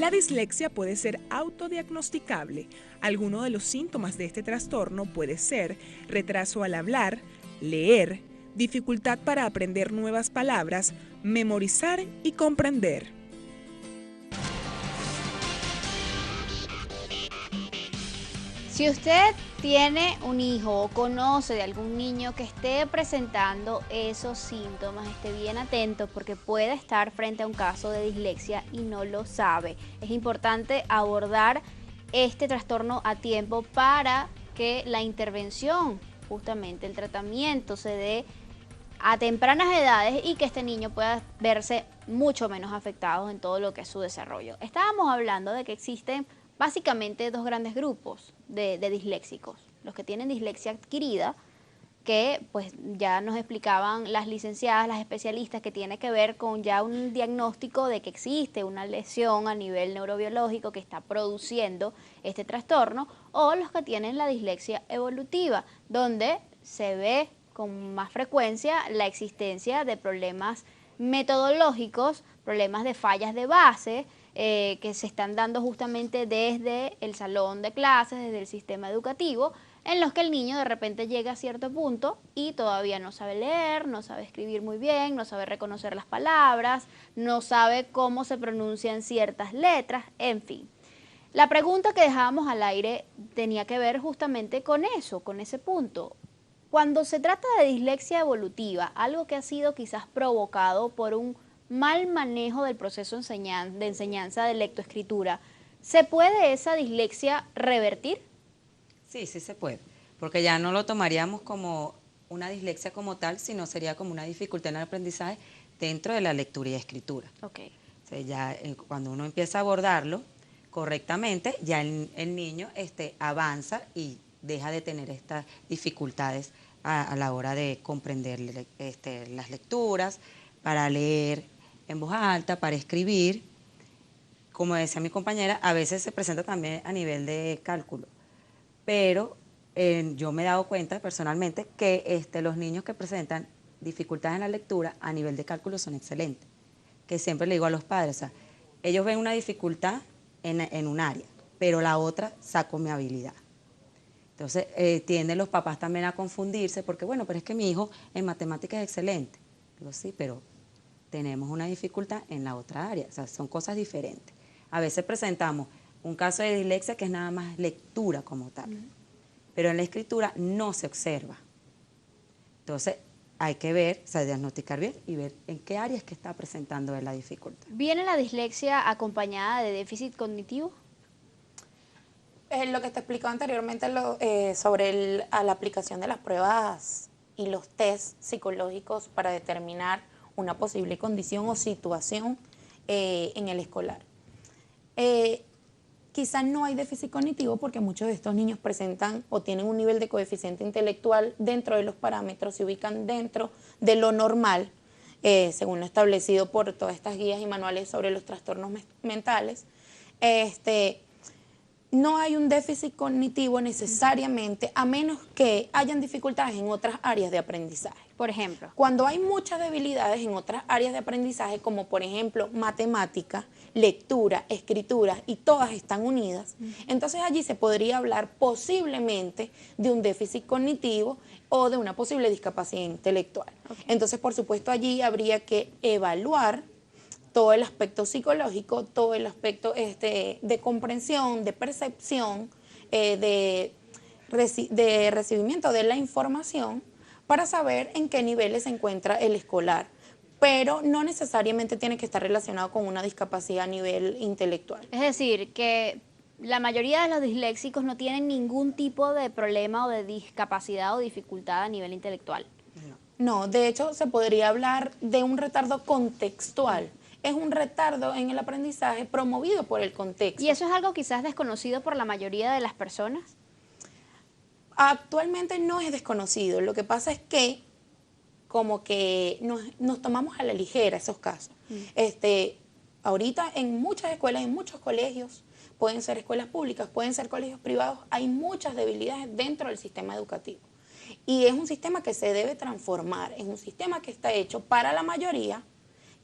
La dislexia puede ser autodiagnosticable. Alguno de los síntomas de este trastorno puede ser retraso al hablar, leer, dificultad para aprender nuevas palabras, memorizar y comprender. Si usted tiene un hijo o conoce de algún niño que esté presentando esos síntomas, esté bien atento porque puede estar frente a un caso de dislexia y no lo sabe. Es importante abordar este trastorno a tiempo para que la intervención, justamente el tratamiento, se dé a tempranas edades y que este niño pueda verse mucho menos afectado en todo lo que es su desarrollo. Estábamos hablando de que existen básicamente dos grandes grupos de disléxicos. Los que tienen dislexia adquirida, que pues ya nos explicaban las licenciadas, las especialistas, que tiene que ver con ya un diagnóstico de que existe una lesión a nivel neurobiológico que está produciendo este trastorno, o los que tienen la dislexia evolutiva, donde se ve con más frecuencia la existencia de problemas metodológicos, problemas de fallas de base, que se están dando justamente desde el salón de clases, desde el sistema educativo, en los que el niño de repente llega a cierto punto y todavía no sabe leer, no sabe escribir muy bien, no sabe reconocer las palabras, no sabe cómo se pronuncian ciertas letras, en fin. La pregunta que dejábamos al aire tenía que ver justamente con eso, con ese punto. Cuando se trata de dislexia evolutiva, algo que ha sido quizás provocado por un mal manejo del proceso de enseñanza de lectoescritura, ¿se puede esa dislexia revertir? Sí, sí se puede, porque ya no lo tomaríamos como una dislexia como tal, sino sería como una dificultad en el aprendizaje dentro de la lectura y escritura. Okay. O sea, ya cuando uno empieza a abordarlo correctamente, ya el niño avanza y deja de tener estas dificultades a la hora de comprender las lecturas, para leer en voz alta, para escribir. Como decía mi compañera, a veces se presenta también a nivel de cálculo, pero yo me he dado cuenta personalmente que los niños que presentan dificultades en la lectura a nivel de cálculo son excelentes, que siempre le digo a los padres, o sea, ellos ven una dificultad en un área, pero la otra saco mi habilidad. Entonces tienden los papás también a confundirse porque, bueno, pero es que mi hijo en matemáticas es excelente. Digo, sí, pero tenemos una dificultad en la otra área, o sea, son cosas diferentes. A veces presentamos un caso de dislexia que es nada más lectura como tal, pero en la escritura no se observa. Entonces hay que ver, o sea, diagnosticar bien y ver en qué áreas que está presentando la dificultad. ¿Viene la dislexia acompañada de déficit cognitivo? Lo que te explicó anteriormente sobre la aplicación de las pruebas y los test psicológicos para determinar una posible condición o situación en el escolar. Quizás no hay déficit cognitivo porque muchos de estos niños presentan o tienen un nivel de coeficiente intelectual dentro de los parámetros, se ubican dentro de lo normal, según lo establecido por todas estas guías y manuales sobre los trastornos mentales. No hay un déficit cognitivo necesariamente, a menos que hayan dificultades en otras áreas de aprendizaje. Por ejemplo, cuando hay muchas debilidades en otras áreas de aprendizaje, como por ejemplo matemática, lectura, escritura, y todas están unidas, entonces allí se podría hablar posiblemente de un déficit cognitivo o de una posible discapacidad intelectual. Entonces, por supuesto, allí habría que evaluar todo el aspecto psicológico, todo el aspecto de comprensión, de percepción, de recibimiento de la información para saber en qué niveles se encuentra el escolar. Pero no necesariamente tiene que estar relacionado con una discapacidad a nivel intelectual. es decir, que la mayoría de los disléxicos no tienen ningún tipo de problema o de discapacidad o dificultad a nivel intelectual. No, de hecho se podría hablar de un retardo contextual. Es un retardo en el aprendizaje promovido por el contexto. ¿Y eso es algo quizás desconocido por la mayoría de las personas? Actualmente no es desconocido. Lo que pasa es que como que nos tomamos a la ligera esos casos. Ahorita en muchas escuelas, en muchos colegios, pueden ser escuelas públicas, pueden ser colegios privados, hay muchas debilidades dentro del sistema educativo. Y es un sistema que se debe transformar, es un sistema que está hecho para la mayoría,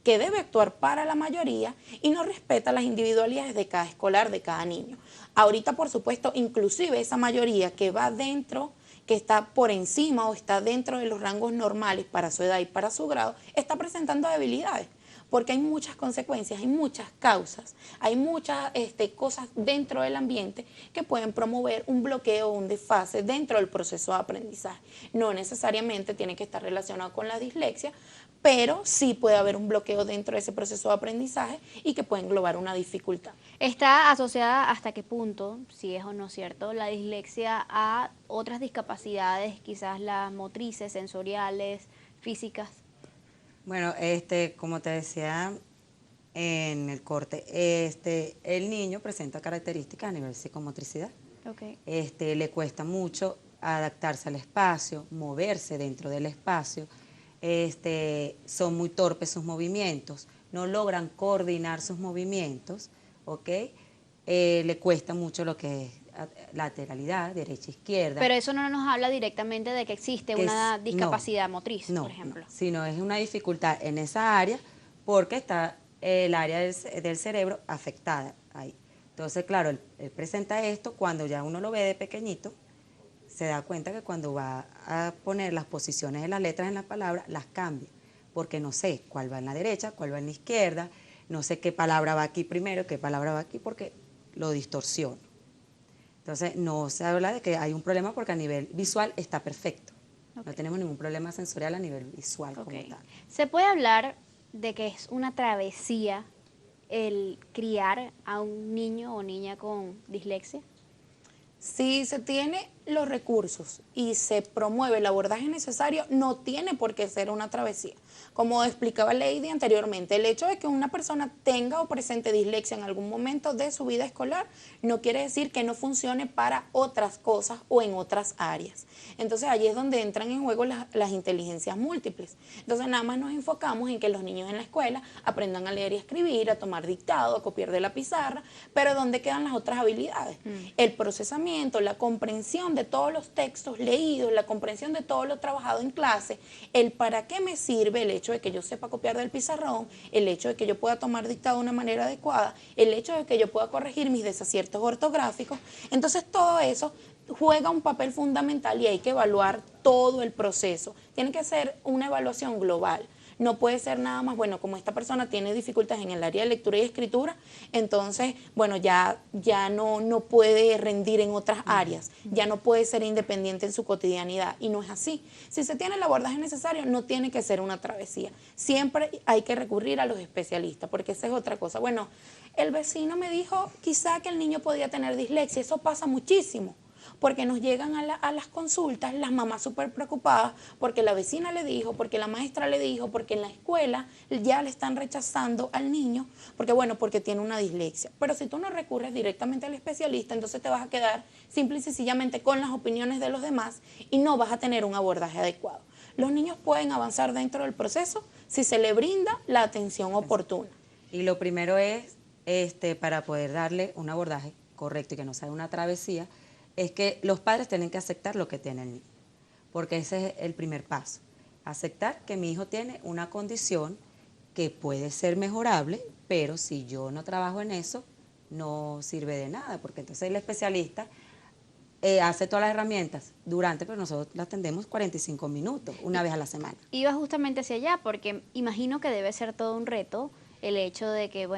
que debe actuar para la mayoría y no respeta las individualidades de cada escolar, de cada niño. Ahorita, por supuesto, inclusive esa mayoría que va dentro, que está por encima o está dentro de los rangos normales para su edad y para su grado, está presentando debilidades. Porque hay muchas consecuencias, hay muchas causas, hay muchas cosas dentro del ambiente que pueden promover un bloqueo o un desfase dentro del proceso de aprendizaje. No necesariamente tiene que estar relacionado con la dislexia, pero sí puede haber un bloqueo dentro de ese proceso de aprendizaje y que puede englobar una dificultad. ¿Está asociada hasta qué punto, si es o no cierto, la dislexia a otras discapacidades, quizás las motrices, sensoriales, físicas? Bueno, como te decía en el corte, el niño presenta características a nivel psicomotricidad. Okay. Le cuesta mucho adaptarse al espacio, moverse dentro del espacio, son muy torpes sus movimientos, no logran coordinar sus movimientos, ¿ok? Le cuesta mucho lo que es lateralidad, derecha, izquierda. Pero eso no nos habla directamente de que existe una discapacidad motriz, no, por ejemplo. No, sino es una dificultad en esa área porque está el área del cerebro afectada ahí. Entonces, claro, él presenta esto cuando ya uno lo ve de pequeñito, se da cuenta que cuando va a poner las posiciones de las letras en la palabra, las cambia, porque no sé cuál va en la derecha, cuál va en la izquierda, no sé qué palabra va aquí primero, qué palabra va aquí, porque lo distorsiono. Entonces, no se habla de que hay un problema porque a nivel visual está perfecto. Okay. No tenemos ningún problema sensorial a nivel visual como tal. ¿Se puede hablar de que es una travesía el criar a un niño o niña con dislexia? Si se tiene los recursos y se promueve el abordaje necesario, no tiene por qué ser una travesía. Como explicaba Lady anteriormente, el hecho de que una persona tenga o presente dislexia en algún momento de su vida escolar no quiere decir que no funcione para otras cosas o en otras áreas. Entonces allí es donde entran en juego las inteligencias múltiples. Entonces nada más nos enfocamos en que los niños en la escuela aprendan a leer y escribir, a tomar dictado, a copiar de la pizarra, pero ¿dónde quedan las otras habilidades? El procesamiento, la comprensión de todos los textos leídos, la comprensión de todo lo trabajado en clase, el para qué me sirve el hecho de que yo sepa copiar del pizarrón, el hecho de que yo pueda tomar dictado de una manera adecuada, el hecho de que yo pueda corregir mis desaciertos ortográficos. Entonces todo eso juega un papel fundamental y hay que evaluar todo el proceso. Tiene que ser una evaluación global. No puede ser nada más, bueno, como esta persona tiene dificultades en el área de lectura y escritura, entonces, bueno, ya no puede rendir en otras áreas, ya no puede ser independiente en su cotidianidad, y no es así. Si se tiene el abordaje necesario, no tiene que ser una travesía. Siempre hay que recurrir a los especialistas, porque esa es otra cosa. Bueno, el vecino me dijo quizá que el niño podía tener dislexia, eso pasa muchísimo. Porque nos llegan a las consultas las mamás súper preocupadas porque la vecina le dijo, porque la maestra le dijo, porque en la escuela ya le están rechazando al niño, porque tiene una dislexia. Pero si tú no recurres directamente al especialista, entonces te vas a quedar simple y sencillamente con las opiniones de los demás y no vas a tener un abordaje adecuado. Los niños pueden avanzar dentro del proceso si se le brinda la atención oportuna. Y lo primero es, para poder darle un abordaje correcto y que no sea una travesía, es que los padres tienen que aceptar lo que tiene el niño, porque ese es el primer paso, aceptar que mi hijo tiene una condición que puede ser mejorable, pero si yo no trabajo en eso, no sirve de nada, porque entonces el especialista hace todas las herramientas pero nosotros las atendemos 45 minutos, una vez a la semana. Iba justamente hacia allá, porque imagino que debe ser todo un reto el hecho de que,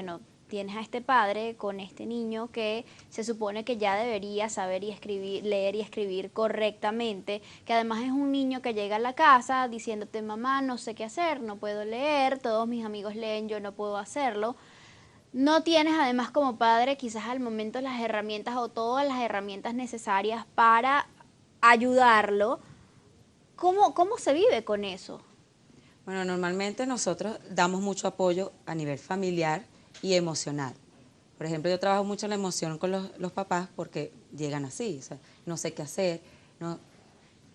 tienes a este padre con este niño que se supone que ya debería saber y escribir, leer y escribir correctamente, que además es un niño que llega a la casa diciéndote, mamá, no sé qué hacer, no puedo leer, todos mis amigos leen, yo no puedo hacerlo. No tienes además como padre quizás al momento las herramientas o todas las herramientas necesarias para ayudarlo. ¿Cómo se vive con eso? Bueno, normalmente nosotros damos mucho apoyo a nivel familiar y emocional. Por ejemplo, yo trabajo mucho la emoción con los papás porque llegan así, o sea, no sé qué hacer,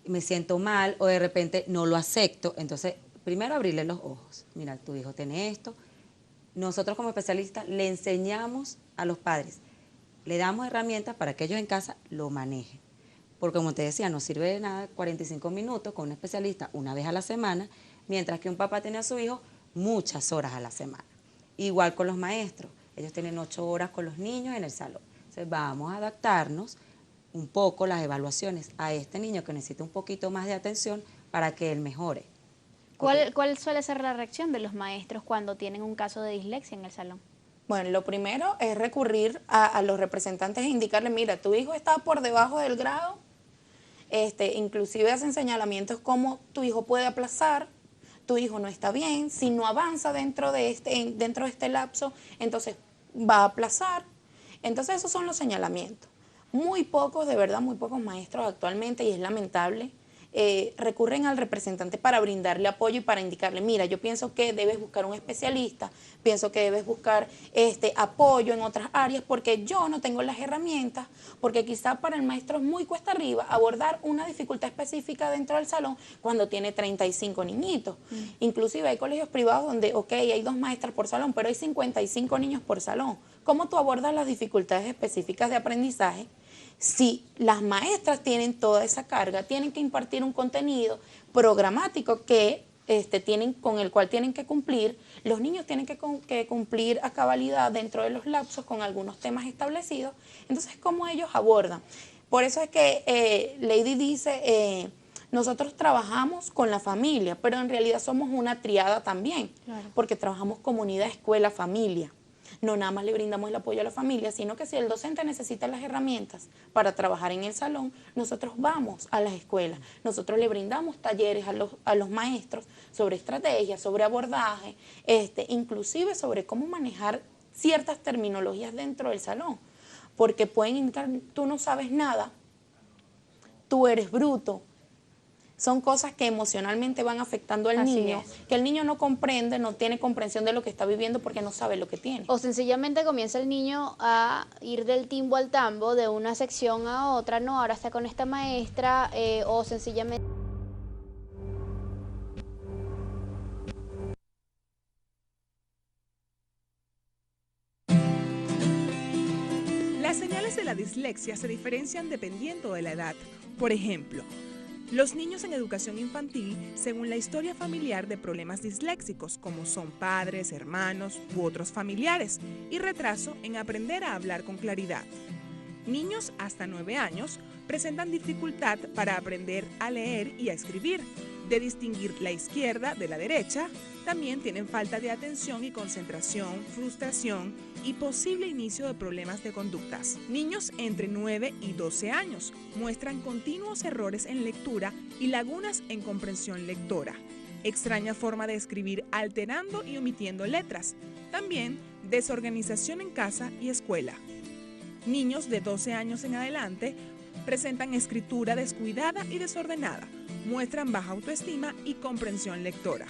me siento mal o de repente no lo acepto. Entonces, primero abrirle los ojos. Mira, tu hijo tiene esto. Nosotros como especialistas le enseñamos a los padres, le damos herramientas para que ellos en casa lo manejen. Porque como te decía, no sirve de nada 45 minutos con un especialista una vez a la semana, mientras que un papá tiene a su hijo muchas horas a la semana. Igual con los maestros, ellos tienen 8 horas con los niños en el salón. Entonces vamos a adaptarnos un poco las evaluaciones a este niño que necesita un poquito más de atención para que él mejore. ¿Cuál suele ser la reacción de los maestros cuando tienen un caso de dislexia en el salón? Bueno, lo primero es recurrir a los representantes e indicarle, mira, tu hijo está por debajo del grado, inclusive hacen señalamientos como tu hijo puede aplazar, tu hijo no está bien, si no avanza dentro de este lapso, entonces va a aplazar. Entonces esos son los señalamientos. Muy pocos, de verdad, muy pocos maestros actualmente, y es lamentable, recurren al representante para brindarle apoyo y para indicarle, mira, yo pienso que debes buscar un especialista, pienso que debes buscar apoyo en otras áreas porque yo no tengo las herramientas, porque quizá para el maestro es muy cuesta arriba abordar una dificultad específica dentro del salón cuando tiene 35 niñitos. Inclusive hay colegios privados donde, ok, hay 2 maestras por salón, pero hay 55 niños por salón. ¿Cómo tú abordas las dificultades específicas de aprendizaje? Si las maestras tienen toda esa carga, tienen que impartir un contenido programático que con el cual tienen que cumplir, los niños tienen que cumplir a cabalidad dentro de los lapsos con algunos temas establecidos. Entonces, ¿cómo ellos abordan? Por eso es que Lady dice, nosotros trabajamos con la familia, pero en realidad somos una triada también, claro, porque trabajamos comunidad, escuela, familia. No nada más le brindamos el apoyo a la familia, sino que si el docente necesita las herramientas para trabajar en el salón, nosotros vamos a las escuelas, nosotros le brindamos talleres a los maestros sobre estrategias, sobre abordaje, inclusive sobre cómo manejar ciertas terminologías dentro del salón, porque pueden indicar, tú no sabes nada, tú eres bruto. Son cosas que emocionalmente van afectando al niño, que el niño no comprende, no tiene comprensión de lo que está viviendo porque no sabe lo que tiene. O sencillamente comienza el niño a ir del timbo al tambo, de una sección a otra, no, ahora está con esta maestra, o sencillamente... Las señales de la dislexia se diferencian dependiendo de la edad. Por ejemplo, los niños en educación infantil, según la historia familiar de problemas disléxicos, como son padres, hermanos u otros familiares, y retraso en aprender a hablar con claridad. Niños hasta 9 años presentan dificultad para aprender a leer y a escribir, de distinguir la izquierda de la derecha. También tienen falta de atención y concentración, frustración y posible inicio de problemas de conductas. Niños entre 9 y 12 años muestran continuos errores en lectura y lagunas en comprensión lectora. Extraña forma de escribir alterando y omitiendo letras. También desorganización en casa y escuela. Niños de 12 años en adelante presentan escritura descuidada y desordenada. Muestran baja autoestima y comprensión lectora.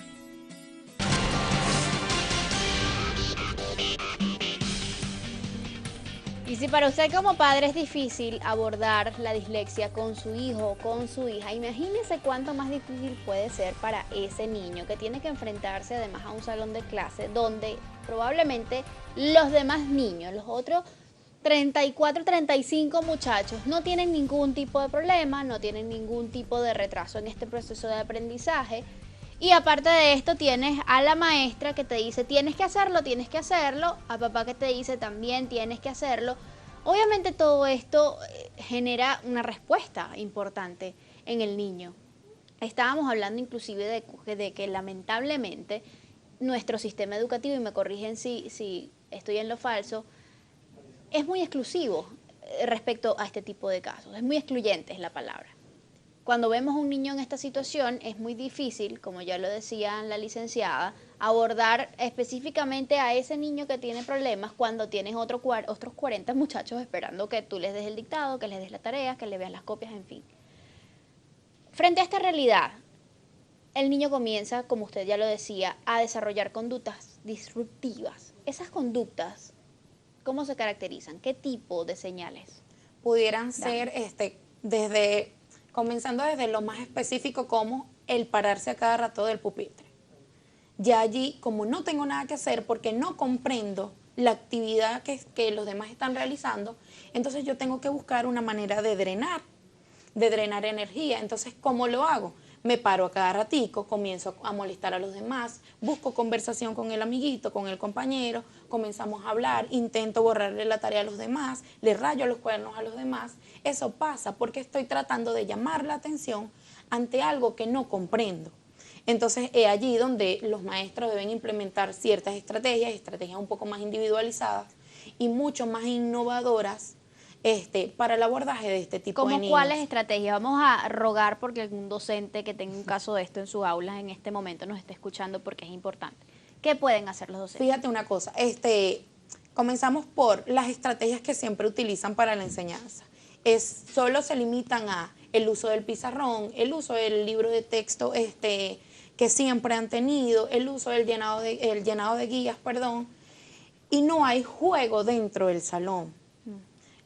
Y si para usted como padre es difícil abordar la dislexia con su hijo o con su hija, imagínese cuánto más difícil puede ser para ese niño que tiene que enfrentarse además a un salón de clase donde probablemente los demás niños, los otros 34, 35 muchachos no tienen ningún tipo de problema, no tienen ningún tipo de retraso en este proceso de aprendizaje. Y aparte de esto tienes a la maestra que te dice tienes que hacerlo, a papá que te dice también tienes que hacerlo. Obviamente todo esto genera una respuesta importante en el niño. Estábamos hablando inclusive de que lamentablemente nuestro sistema educativo, y me corrigen si estoy en lo falso, es muy exclusivo respecto a este tipo de casos, es muy excluyente es la palabra. Cuando vemos a un niño en esta situación es muy difícil, como ya lo decía la licenciada, abordar específicamente a ese niño que tiene problemas cuando tienes otros 40 muchachos esperando que tú les des el dictado, que les des la tarea, que le veas las copias, en fin. Frente a esta realidad, el niño comienza, como usted ya lo decía, a desarrollar conductas disruptivas. Esas conductas, ¿cómo se caracterizan? ¿Qué tipo de señales? Pudieran ser comenzando desde lo más específico como el pararse a cada rato del pupitre. Ya allí, como no tengo nada que hacer porque no comprendo la actividad que los demás están realizando, entonces yo tengo que buscar una manera de drenar energía. Entonces, ¿cómo lo hago? me paro a cada ratico, comienzo a molestar a los demás, busco conversación con el amiguito, con el compañero, comenzamos a hablar, intento borrarle la tarea a los demás, le rayo los cuadernos a los demás. Eso pasa porque estoy tratando de llamar la atención ante algo que no comprendo. Entonces es allí donde los maestros deben implementar ciertas estrategias un poco más individualizadas y mucho más innovadoras para el abordaje de este tipo de ¿Cómo niños. cuáles estrategias? Vamos a rogar porque algún docente que tenga un caso de esto en sus aulas en este momento nos esté escuchando porque es importante. ¿Qué pueden hacer los docentes? Fíjate una cosa, comenzamos por las estrategias que siempre utilizan para la enseñanza. Solo se limitan a el uso del pizarrón, el uso del libro de texto que siempre han tenido, el uso del llenado de guías, perdón, y no hay juego dentro del salón.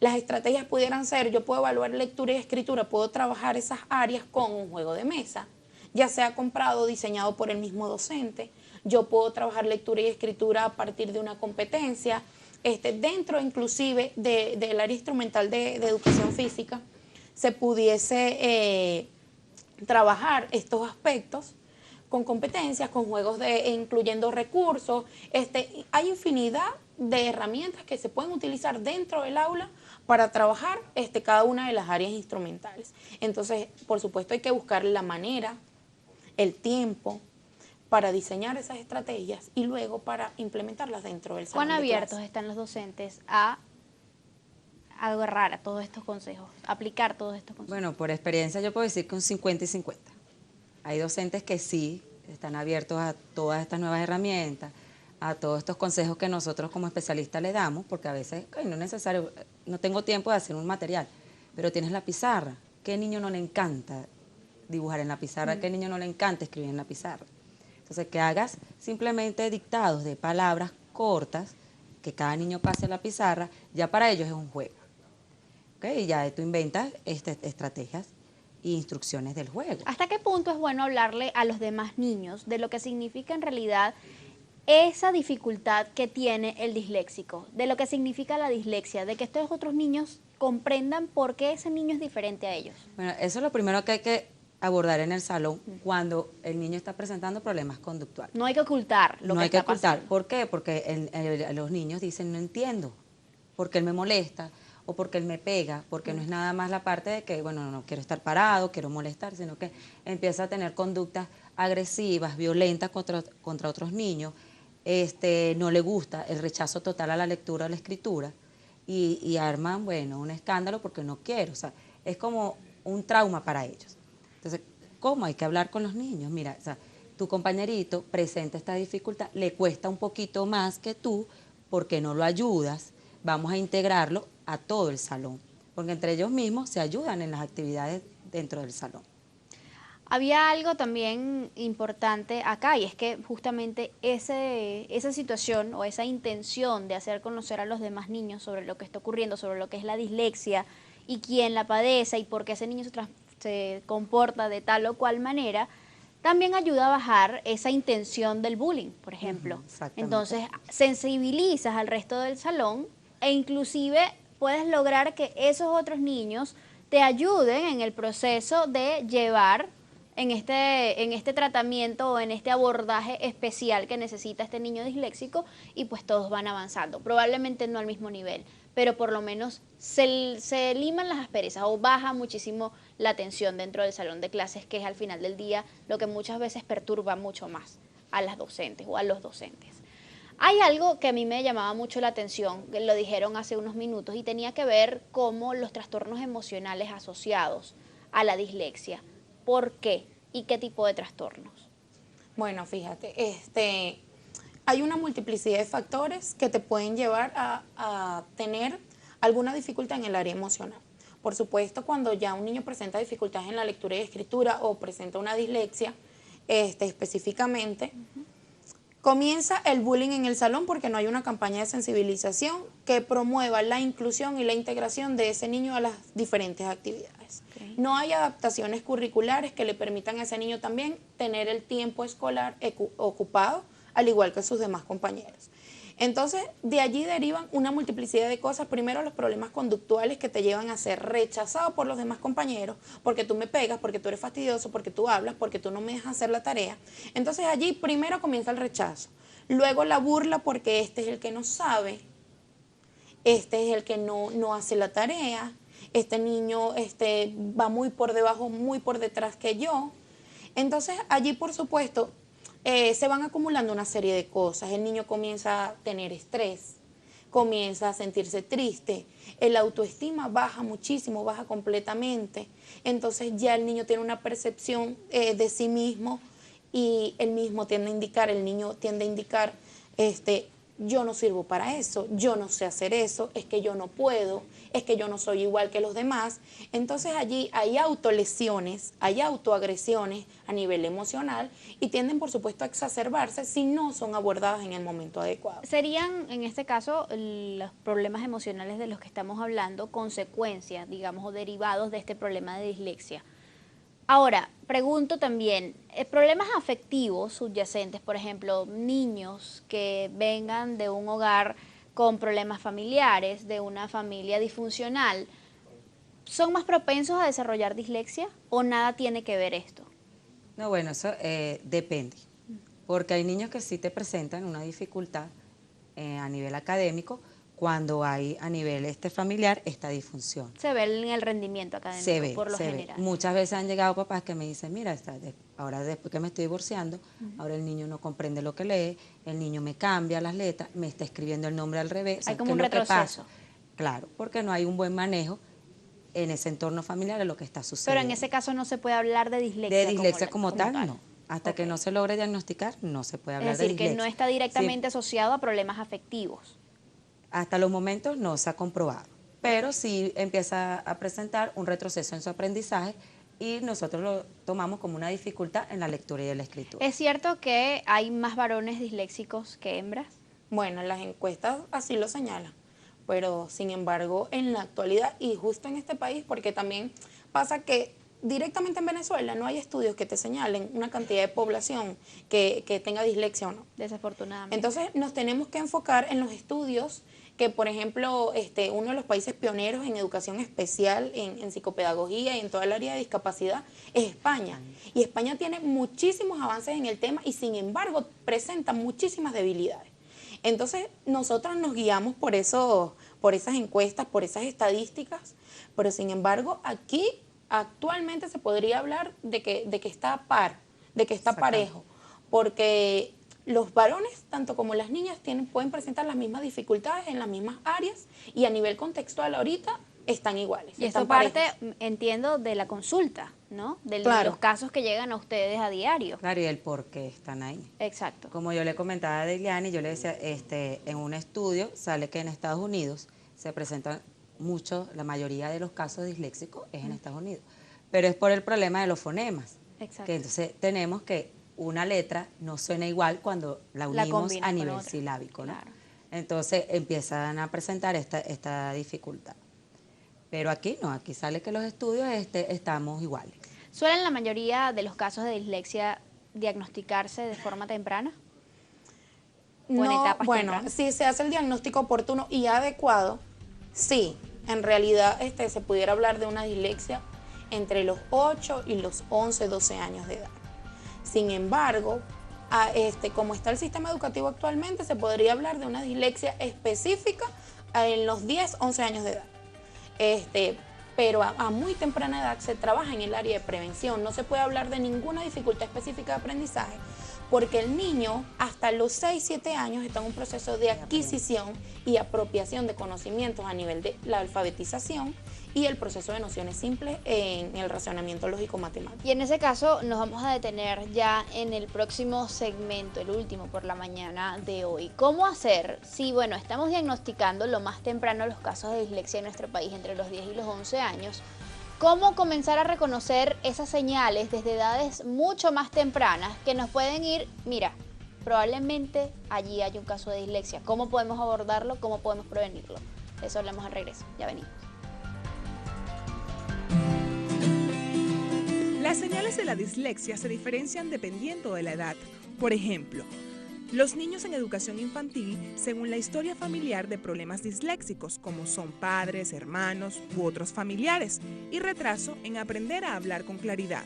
Las estrategias pudieran ser, yo puedo evaluar lectura y escritura, puedo trabajar esas áreas con un juego de mesa, ya sea comprado o diseñado por el mismo docente. Yo puedo trabajar lectura y escritura a partir de una competencia, dentro inclusive del área instrumental de educación física, se pudiese trabajar estos aspectos con competencias, con juegos incluyendo recursos. Hay infinidad de herramientas que se pueden utilizar dentro del aula para trabajar cada una de las áreas instrumentales. Entonces, por supuesto, hay que buscar la manera, el tiempo para diseñar esas estrategias y luego para implementarlas dentro del salón ¿Cuán de abiertos clase. están los docentes a agarrar a todos estos consejos, aplicar todos estos consejos? Bueno, por experiencia yo puedo decir que un 50 y 50. Hay docentes que sí están abiertos a todas estas nuevas herramientas, a todos estos consejos que nosotros como especialistas le damos, porque a veces no es necesario, no tengo tiempo de hacer un material, pero tienes la pizarra. ¿Qué niño no le encanta dibujar en la pizarra? ¿Qué niño no le encanta escribir en la pizarra? Entonces, que hagas simplemente dictados de palabras cortas, que cada niño pase a la pizarra, ya para ellos es un juego. ¿Okay? Y ya tú inventas estrategias e instrucciones del juego. ¿Hasta qué punto es bueno hablarle a los demás niños de lo que significa en realidad esa dificultad que tiene el disléxico, de lo que significa la dislexia, de que estos otros niños comprendan por qué ese niño es diferente a ellos? Bueno, eso es lo primero que hay que abordar en el salón cuando el niño está presentando problemas conductuales. No hay que ocultar lo No que hay que está ocultar. pasando. ¿Por qué? Porque los niños dicen, no entiendo, porque él me molesta o porque él me pega, porque no es nada más la parte de que, bueno, no quiero estar parado, quiero molestar, sino que empieza a tener conductas agresivas, violentas contra otros niños, no le gusta el rechazo total a la lectura o la escritura y arman, bueno, un escándalo porque no quiero, o sea, es como un trauma para ellos. Entonces, ¿cómo hay que hablar con los niños? Mira, o sea, tu compañerito presenta esta dificultad, le cuesta un poquito más que tú porque no lo ayudas, vamos a integrarlo a todo el salón, porque entre ellos mismos se ayudan en las actividades dentro del salón. Había algo también importante acá y es que justamente esa situación o esa intención de hacer conocer a los demás niños sobre lo que está ocurriendo, sobre lo que es la dislexia y quién la padece y por qué ese niño se comporta de tal o cual manera, también ayuda a bajar esa intención del bullying, por ejemplo. Entonces, sensibilizas al resto del salón e inclusive puedes lograr que esos otros niños te ayuden en el proceso de llevar en este tratamiento o en este abordaje especial que necesita este niño disléxico y pues todos van avanzando. Probablemente no al mismo nivel, pero por lo menos se liman las asperezas o baja muchísimo la tensión dentro del salón de clases, que es al final del día lo que muchas veces perturba mucho más a las docentes o a los docentes. Hay algo que a mí me llamaba mucho la atención, que lo dijeron hace unos minutos, y tenía que ver con los trastornos emocionales asociados a la dislexia. ¿Por qué? ¿Y qué tipo de trastornos? Bueno, fíjate, hay una multiplicidad de factores que te pueden llevar a tener alguna dificultad en el área emocional. Por supuesto, cuando ya un niño presenta dificultades en la lectura y escritura o presenta una dislexia, específicamente, comienza el bullying en el salón porque no hay una campaña de sensibilización que promueva la inclusión y la integración de ese niño a las diferentes actividades. Okay. No hay adaptaciones curriculares que le permitan a ese niño también tener el tiempo escolar ocupado, al igual que sus demás compañeros. Entonces, de allí derivan una multiplicidad de cosas. Primero, los problemas conductuales que te llevan a ser rechazado por los demás compañeros, porque tú me pegas, porque tú eres fastidioso, porque tú hablas, porque tú no me dejas hacer la tarea. Entonces, allí primero comienza el rechazo. Luego la burla, porque este es el que no sabe, este es el que no hace la tarea, este niño va muy por debajo, muy por detrás que yo. Entonces, allí, por supuesto, se van acumulando una serie de cosas. El niño comienza a tener estrés, comienza a sentirse triste, el autoestima baja muchísimo, baja completamente. Entonces ya el niño tiene una percepción de sí mismo y el niño tiende a indicar, yo no sirvo para eso, yo no sé hacer eso, es que yo no puedo, es que yo no soy igual que los demás. Entonces allí hay autolesiones, hay autoagresiones a nivel emocional y tienden por supuesto a exacerbarse si no son abordadas en el momento adecuado. ¿Serían en este caso los problemas emocionales de los que estamos hablando consecuencias, digamos, o derivados de este problema de dislexia? Ahora, pregunto también, problemas afectivos subyacentes, por ejemplo, niños que vengan de un hogar con problemas familiares, de una familia disfuncional, ¿son más propensos a desarrollar dislexia o nada tiene que ver esto? No, bueno, eso depende, porque hay niños que sí te presentan una dificultad a nivel académico, cuando hay a nivel familiar esta disfunción. Se ve en el rendimiento académico por lo general. Muchas veces han llegado papás que me dicen, mira, ahora después que me estoy divorciando, ahora el niño no comprende lo que lee, el niño me cambia las letras, me está escribiendo el nombre al revés. Hay como un retroceso. Claro, porque no hay un buen manejo en ese entorno familiar de lo que está sucediendo. Pero en ese caso no se puede hablar de dislexia. De dislexia como tal, no. Hasta que no se logre diagnosticar, no se puede hablar de dislexia. Es decir, que no está directamente asociado a problemas afectivos. Hasta los momentos no se ha comprobado, pero sí empieza a presentar un retroceso en su aprendizaje y nosotros lo tomamos como una dificultad en la lectura y en la escritura. ¿Es cierto que hay más varones disléxicos que hembras? Bueno, las encuestas así lo señalan, pero sin embargo en la actualidad y justo en este país, porque también pasa que directamente en Venezuela no hay estudios que te señalen una cantidad de población que tenga dislexia o no. Desafortunadamente. Entonces nos tenemos que enfocar en los estudios que, por ejemplo, uno de los países pioneros en educación especial, en psicopedagogía y en toda el área de discapacidad es España. Y España tiene muchísimos avances en el tema y sin embargo presenta muchísimas debilidades. Entonces nosotros nos guiamos por esas encuestas, por esas estadísticas, pero sin embargo aquí actualmente se podría hablar de que está a par, de que está parejo, porque los varones, tanto como las niñas, pueden presentar las mismas dificultades en las mismas áreas y a nivel contextual ahorita están iguales. Y esto parte, entiendo, de la consulta, ¿no? De los casos que llegan a ustedes a diario. Claro, y el por qué están ahí. Exacto. Como yo le comentaba a Deiliani, yo le decía, en un estudio sale que en Estados Unidos se presentan la mayoría de los casos disléxicos es en Estados Unidos, pero es por el problema de los fonemas. Exacto. Que entonces tenemos que una letra no suena igual cuando la unimos a nivel silábico, ¿no? Claro. Entonces empiezan a presentar esta dificultad. Pero aquí no, aquí sale que los estudios estamos iguales. ¿Suelen la mayoría de los casos de dislexia diagnosticarse de forma temprana? No, bueno, si se hace el diagnóstico oportuno y adecuado, sí, en realidad se pudiera hablar de una dislexia entre los 8 y los 11, 12 años de edad. Sin embargo, como está el sistema educativo actualmente, se podría hablar de una dislexia específica en los 10, 11 años de edad. Pero a muy temprana edad se trabaja en el área de prevención. No se puede hablar de ninguna dificultad específica de aprendizaje, porque el niño hasta los 6, 7 años está en un proceso de adquisición y apropiación de conocimientos a nivel de la alfabetización y el proceso de nociones simples en el razonamiento lógico-matemático. Y en ese caso nos vamos a detener ya en el próximo segmento, el último por la mañana de hoy. ¿Cómo hacer si, bueno, estamos diagnosticando lo más temprano los casos de dislexia en nuestro país entre los 10 y los 11 años? ¿Cómo comenzar a reconocer esas señales desde edades mucho más tempranas que nos pueden ir, mira, probablemente allí hay un caso de dislexia? ¿Cómo podemos abordarlo? ¿Cómo podemos prevenirlo? De eso hablamos al regreso. Ya venimos. Las señales de la dislexia se diferencian dependiendo de la edad. Por ejemplo, Los niños en educación infantil, según la historia familiar de problemas disléxicos, como son padres, hermanos u otros familiares, y retraso en aprender a hablar con claridad.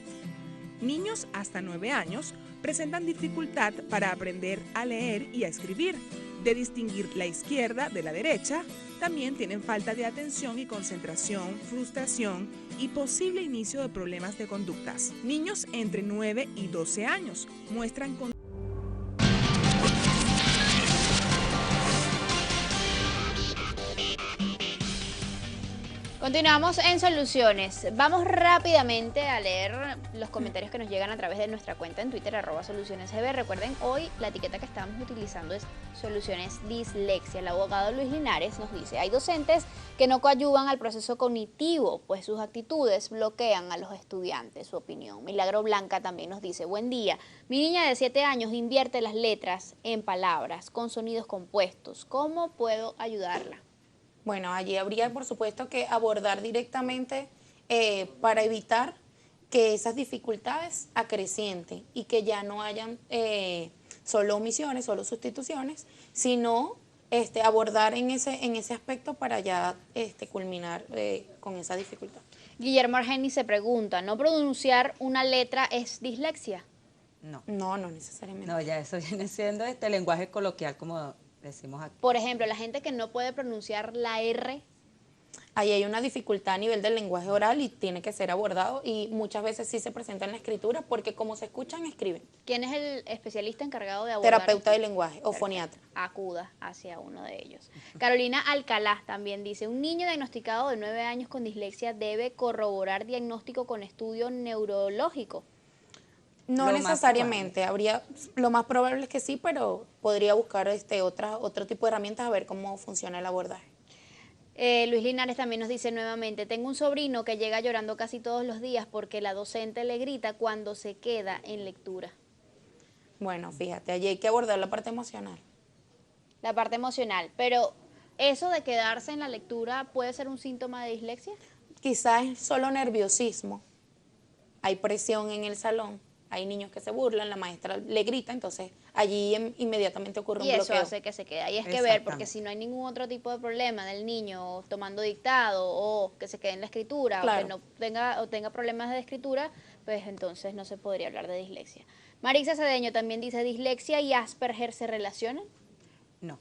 Niños hasta 9 años presentan dificultad para aprender a leer y a escribir, de distinguir la izquierda de la derecha. También tienen falta de atención y concentración, frustración y posible inicio de problemas de conductas. Niños entre 9 y 12 años muestran Continuamos en Soluciones. Vamos rápidamente a leer los comentarios que nos llegan a través de nuestra cuenta en Twitter, @SolucionesGB. Recuerden, hoy la etiqueta que estamos utilizando es Soluciones Dislexia. El abogado Luis Linares nos dice: hay docentes que no coadyuvan al proceso cognitivo, pues sus actitudes bloquean a los estudiantes. Su opinión. Milagro Blanca también nos dice: buen día, mi niña de 7 años invierte las letras en palabras con sonidos compuestos. ¿Cómo puedo ayudarla? Bueno, allí habría, por supuesto, que abordar directamente para evitar que esas dificultades acrecienten y que ya no hayan solo omisiones, solo sustituciones, sino abordar en ese aspecto para ya culminar con esa dificultad. Guillermo Argeni se pregunta: ¿no pronunciar una letra es dislexia? No. No, no necesariamente. No, ya eso viene siendo lenguaje coloquial, como decimos aquí. Por ejemplo, la gente que no puede pronunciar la R. Ahí hay una dificultad a nivel del lenguaje oral y tiene que ser abordado, y muchas veces sí se presenta en la escritura porque como se escuchan, escriben. ¿Quién es el especialista encargado de abordar? Terapeuta del lenguaje o foniatra. Acuda hacia uno de ellos. Carolina Alcalá también dice: un niño diagnosticado de 9 años con dislexia debe corroborar diagnóstico con estudio neurológico. No necesariamente, lo más probable es que sí, pero podría buscar otro tipo de herramientas a ver cómo funciona el abordaje. Luis Linares también nos dice nuevamente: tengo un sobrino que llega llorando casi todos los días porque la docente le grita cuando se queda en lectura. Bueno, fíjate, allí hay que abordar la parte emocional. La parte emocional, pero ¿eso de quedarse en la lectura puede ser un síntoma de dislexia? Quizás es solo nerviosismo, hay presión en el salón. Hay niños que se burlan, la maestra le grita, entonces allí inmediatamente ocurre un bloqueo. Y eso hace que se quede. Ahí es que ver, porque si no hay ningún otro tipo de problema del niño tomando dictado o que se quede en la escritura, claro, o que no tenga problemas de escritura, pues entonces no se podría hablar de dislexia. Marisa Cedeño también dice: ¿dislexia y Asperger se relacionan? No,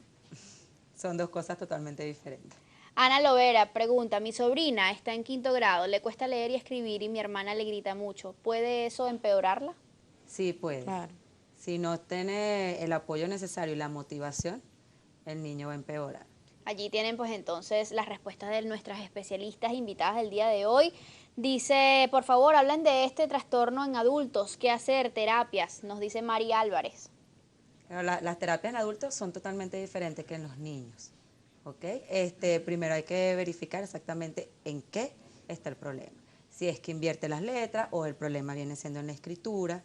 son dos cosas totalmente diferentes. Ana Lovera pregunta: mi sobrina está en 5º grado, le cuesta leer y escribir y mi hermana le grita mucho. ¿Puede eso empeorarla? Sí, puede. Claro. Si no tiene el apoyo necesario y la motivación, el niño va a empeorar. Allí tienen pues entonces las respuestas de nuestras especialistas invitadas del día de hoy. Dice: por favor, hablen de este trastorno en adultos. ¿Qué hacer? Terapias, nos dice María Álvarez. Pero las terapias en adultos son totalmente diferentes que en los niños. ¿Ok? Primero hay que verificar exactamente en qué está el problema. Si es que invierte las letras o el problema viene siendo en la escritura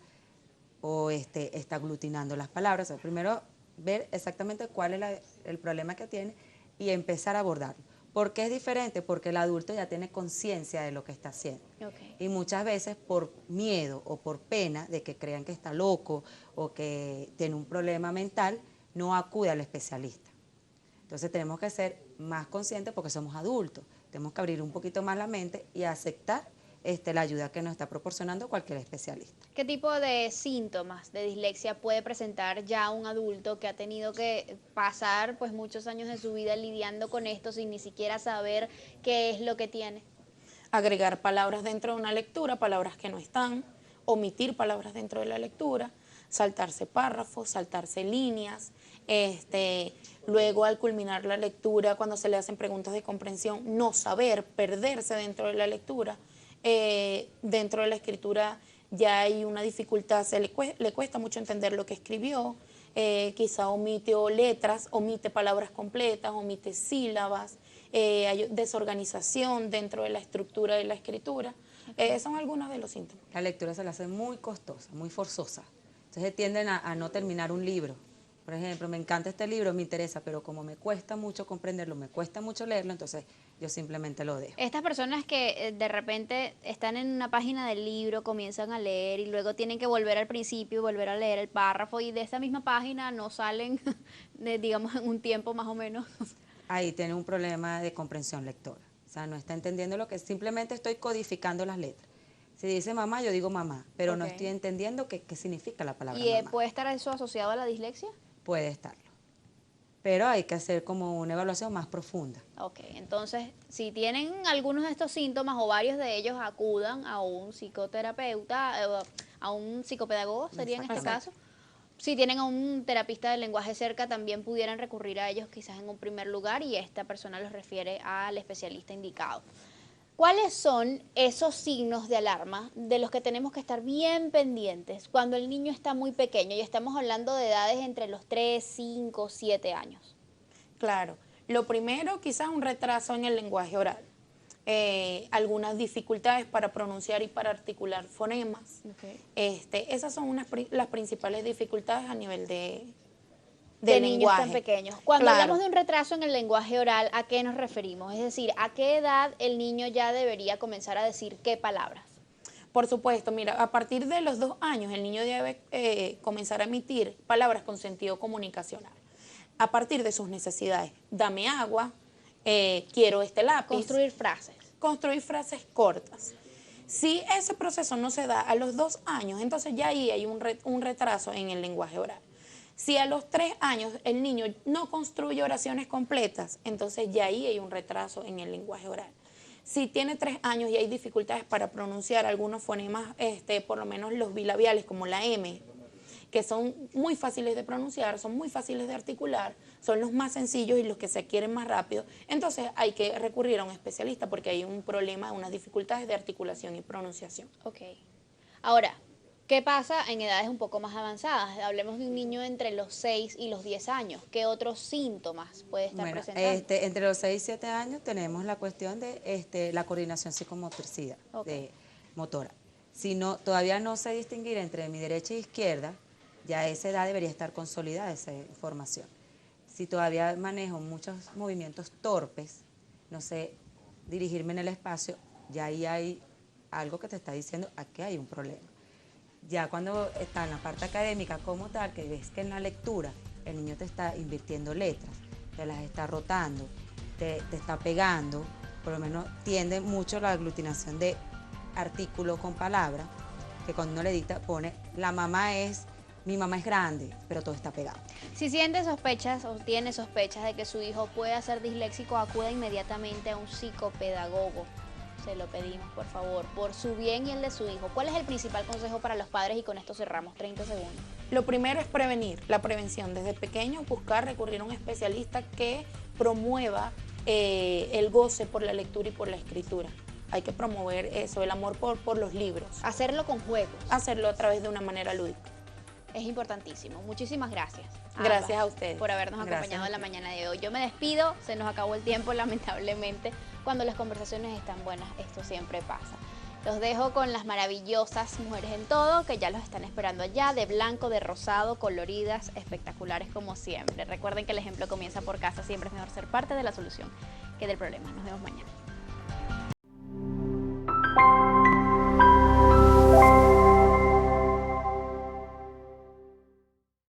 o está aglutinando las palabras. O sea, primero ver exactamente cuál es el problema que tiene y empezar a abordarlo. ¿Por qué es diferente? Porque el adulto ya tiene conciencia de lo que está haciendo. Okay. Y muchas veces por miedo o por pena de que crean que está loco o que tiene un problema mental, no acude al especialista. Entonces tenemos que ser más conscientes porque somos adultos. Tenemos que abrir un poquito más la mente y aceptar la ayuda que nos está proporcionando cualquier especialista. ¿Qué tipo de síntomas de dislexia puede presentar ya un adulto que ha tenido que pasar pues muchos años de su vida lidiando con esto sin ni siquiera saber qué es lo que tiene? Agregar palabras dentro de una lectura, palabras que no están, omitir palabras dentro de la lectura, saltarse párrafos, saltarse líneas, luego al culminar la lectura, cuando se le hacen preguntas de comprensión, no saber, perderse dentro de la lectura. Dentro de la escritura ya hay una dificultad, le cuesta mucho entender lo que escribió, quizá omite letras, omite palabras completas, omite sílabas, hay desorganización dentro de la estructura de la escritura. Son algunos de los síntomas. La lectura se la hace muy costosa, muy forzosa. Entonces tienden a no terminar un libro. Por ejemplo, me encanta este libro, me interesa, pero como me cuesta mucho comprenderlo, me cuesta mucho leerlo, entonces yo simplemente lo dejo. Estas personas que de repente están en una página del libro, comienzan a leer y luego tienen que volver al principio y volver a leer el párrafo y de esa misma página no salen, digamos, en un tiempo más o menos. Ahí tiene un problema de comprensión lectora. O sea, no está entendiendo lo que simplemente estoy codificando las letras. Si dice mamá, yo digo mamá, pero no Ok. estoy entendiendo qué significa la palabra ¿Y mamá. puede estar eso asociado a la dislexia? Puede estarlo. Pero hay que hacer como una evaluación más profunda. Ok, entonces, si tienen algunos de estos síntomas o varios de ellos, acudan a un psicoterapeuta, a un psicopedagogo, sería en este Exactamente. caso. Si tienen a un terapista del lenguaje cerca, también pudieran recurrir a ellos quizás en un primer lugar y esta persona los refiere al especialista indicado. ¿Cuáles son esos signos de alarma de los que tenemos que estar bien pendientes cuando el niño está muy pequeño? Y estamos hablando de edades entre los 3, 5, 7 años. Claro. Lo primero, quizás un retraso en el lenguaje oral. Algunas dificultades para pronunciar y para articular fonemas. Okay. Esas son las principales dificultades a nivel de Niños lenguaje. tan pequeños. Cuando Claro. hablamos de un retraso en el lenguaje oral, ¿a qué nos referimos? Es decir, ¿a qué edad el niño ya debería comenzar a decir qué palabras? Por supuesto, mira, a partir de los 2 años el niño debe comenzar a emitir palabras con sentido comunicacional. A partir de sus necesidades, dame agua, quiero este lápiz. Construir frases. Construir frases cortas. Si ese proceso no se da a los 2 años, entonces ya ahí hay un retraso en el lenguaje oral. Si a los 3 años el niño no construye oraciones completas, entonces ya ahí hay un retraso en el lenguaje oral. Si tiene 3 años y hay dificultades para pronunciar algunos fonemas, por lo menos los bilabiales como la M, que son muy fáciles de pronunciar, son muy fáciles de articular, son los más sencillos y los que se adquieren más rápido, entonces hay que recurrir a un especialista porque hay un problema, unas dificultades de articulación y pronunciación. Ok. Ahora, ¿qué pasa en edades un poco más avanzadas? Hablemos de un niño entre los 6 y los 10 años. ¿Qué otros síntomas puede estar Bueno, presentando? entre los 6 y 7 años tenemos la cuestión de la coordinación psicomotricidad, Ok. de motora. Si no, todavía no sé distinguir entre mi derecha e izquierda, ya a esa edad debería estar consolidada esa información. Si todavía manejo muchos movimientos torpes, no sé dirigirme en el espacio, ya ahí hay algo que te está diciendo, aquí hay un problema. Ya cuando está en la parte académica como tal, que ves que en la lectura el niño te está invirtiendo letras, te las está rotando, te está pegando, por lo menos tiende mucho la aglutinación de artículo con palabra, que cuando uno le dicta pone, mi mamá es grande, pero todo está pegado. Si siente sospechas o tiene sospechas de que su hijo pueda ser disléxico, acuda inmediatamente a un psicopedagogo. Se lo pedimos, por favor, por su bien y el de su hijo. ¿Cuál es el principal consejo para los padres? Y con esto cerramos, 30 segundos. Lo primero es prevenir, la prevención. Desde pequeño buscar recurrir a un especialista que promueva el goce por la lectura y por la escritura. Hay que promover eso, el amor por los libros. Hacerlo con juegos. Hacerlo a través de una manera lúdica. Es importantísimo. Muchísimas gracias. Gracias ambas, a ustedes. por habernos Gracias acompañado a en la ti. mañana de hoy. Yo me despido, se nos acabó el tiempo lamentablemente. Cuando las conversaciones están buenas, esto siempre pasa. Los dejo con las maravillosas Mujeres en Todo, que ya los están esperando allá, de blanco, de rosado, coloridas, espectaculares como siempre. Recuerden que el ejemplo comienza por casa, siempre es mejor ser parte de la solución que del problema. Nos vemos mañana.